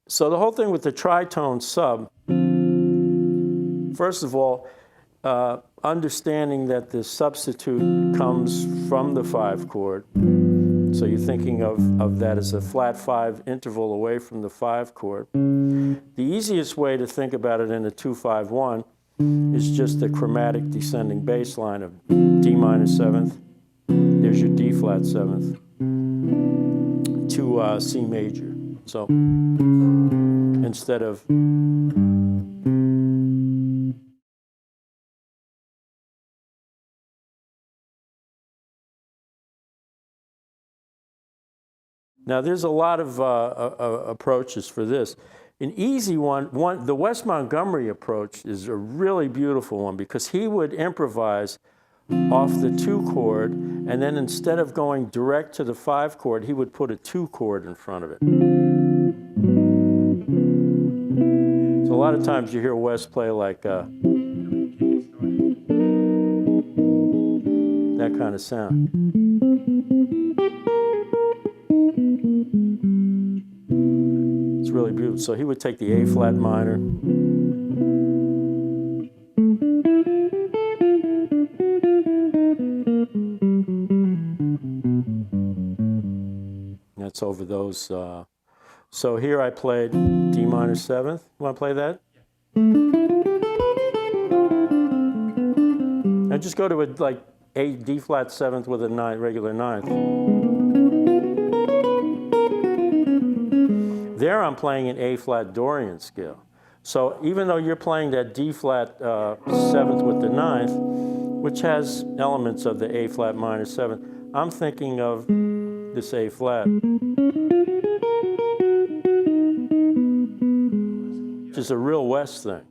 So the whole thing with the tritone sub, first of all, understanding that the substitute comes from the 5 chord. So you're thinking of that as a flat 5 interval away from the 5 chord. The easiest way to think about it in a 2-5-1 is just the chromatic descending bass line of D minor 7th. There's your D flat 7th to C major. So instead of now, there's a lot of approaches for this. An easy one, the Wes Montgomery approach is a really beautiful one because he would improvise off the 2 chord, and then instead of going direct to the 5 chord, he would put a 2 chord in front of it. So a lot of times you hear Wes play like that kind of sound. It's really beautiful. So he would take the A flat minor. That's over those. So here I played D minor 7th. Want to play that? Now just go to a like A D flat 7th with a regular 9th. There I'm playing an A flat Dorian scale. So even though you're playing that D flat 7th with the 9th, which has elements of the A flat minor 7th, I'm thinking of this A flat, which is a real West thing.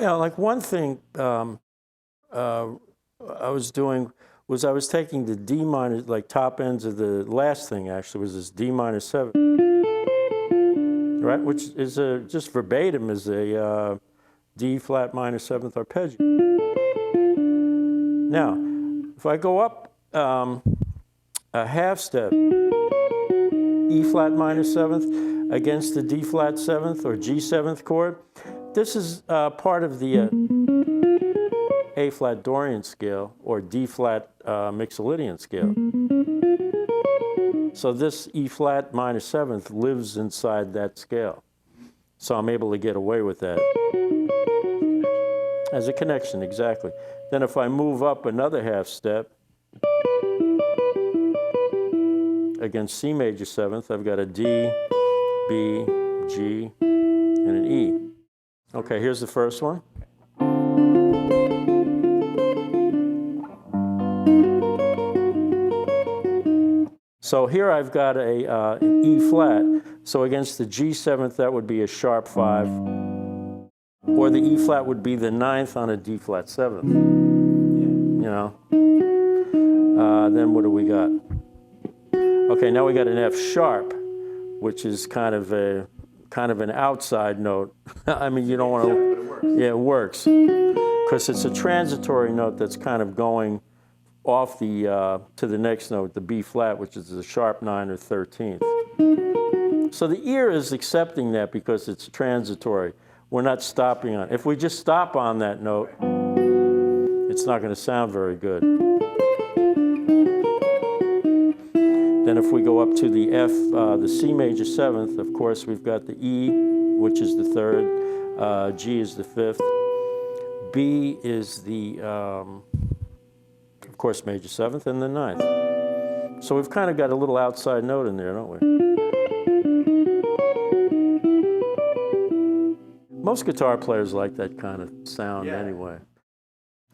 Yeah, like one thing I was doing was I was taking the D minor, like top ends of the last thing actually was this D minor 7, right? Which is just verbatim is a D flat minor 7th arpeggio. Now, if I go up a half step, E flat minor 7th against the D flat 7th or G 7th chord, this is part of the A flat Dorian scale or D flat Mixolydian scale. So this E flat minor 7th lives inside that scale. So I'm able to get away with that. As a connection, exactly. Then if I move up another half step against C major 7th, I've got a D, B, G, and an E. Okay, here's the first one. So here I've got an E flat. So against the G7th, that would be a sharp 5. Or the E flat would be the 9th on a D flat 7th. You know? Then what do we got? Okay, now we got an F sharp, which is kind of an outside note. I mean, you don't want to. Yeah, it works because it's a transitory note that's kind of going off the to the next note, the B flat, which is the sharp 9 or 13th. So the ear is accepting that because it's transitory. We're not stopping on it. If we just stop on that note, it's not going to sound very good. Then if we go up to the F, the C major 7th, of course, we've got the E, which is the 3rd, G is the 5th, B is the, of course, major 7th, and the 9th. So we've kind of got a little outside note in there, don't we? Most guitar players like that kind of sound anyway.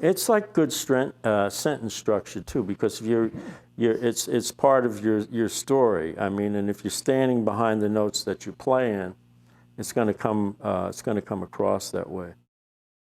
It's like good sentence structure too, because if it's part of your story. I mean, and if you're standing behind the notes that you play in, it's going to come across that way.